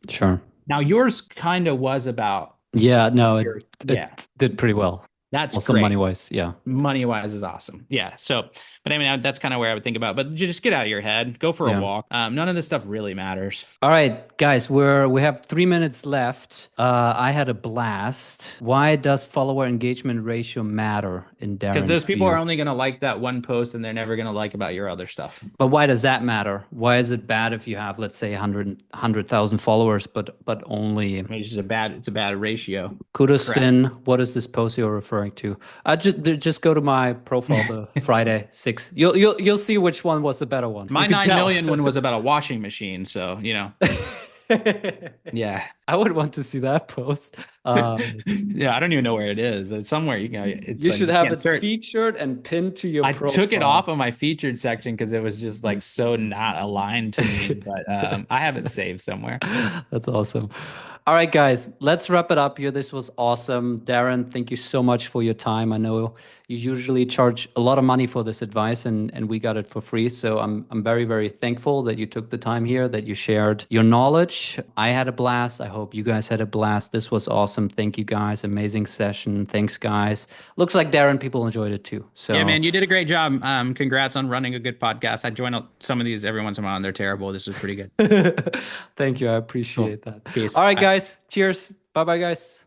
Speaker 1: Sure.
Speaker 2: Now yours kind of was about
Speaker 1: Yeah, no,
Speaker 2: your. Yeah,
Speaker 1: it did pretty well.
Speaker 2: that's
Speaker 1: Also
Speaker 2: great.
Speaker 1: money wise, yeah.
Speaker 2: Money wise is awesome. Yeah. So, but I mean, that's kind of where I would think about. But you just get out of your head, go for a
Speaker 1: Yeah.
Speaker 2: walk. None of this stuff really matters.
Speaker 1: All right, guys, we have 3 minutes left. I had a blast. Why does follower engagement ratio matter in Darren's
Speaker 2: Because those people
Speaker 1: view?
Speaker 2: are only going to like that one post and they're never going to like about your other stuff.
Speaker 1: But why does that matter? Why is it bad if you have, let's say, 100,000 followers, but only?
Speaker 2: I mean, it's a bad ratio.
Speaker 1: Kudos,
Speaker 2: Correct.
Speaker 1: Finn. What is this post you're referring to? Just go to my profile, the Friday 6. You'll see which one was the better one.
Speaker 2: My
Speaker 1: You can
Speaker 2: 9
Speaker 1: tell.
Speaker 2: million one was about a washing machine. So, yeah.
Speaker 1: I would want to see that post.
Speaker 2: Yeah, I don't even know where it is. It's somewhere you can.
Speaker 1: You should have it featured and pinned to your
Speaker 2: I
Speaker 1: profile.
Speaker 2: took it off of my featured section because it was just like so not aligned to me, but I have it saved somewhere.
Speaker 1: That's awesome. All right, guys, let's wrap it up here. This was awesome. Darren, thank you so much for your time. I know you usually charge a lot of money for this advice, and we got it for free. So I'm very, very thankful that you took the time here, that you shared your knowledge. I had a blast. I hope you guys had a blast. This was awesome. Thank you, guys. Amazing session. Thanks, guys. Looks like Darren, people enjoyed it too. So
Speaker 2: yeah, man, you did a great job. Congrats on running a good podcast. I join some of these every once in a while, and they're terrible. This was pretty good.
Speaker 1: Thank you. I appreciate that.
Speaker 2: Peace.
Speaker 1: All right, guys. Cheers. Bye-bye, guys.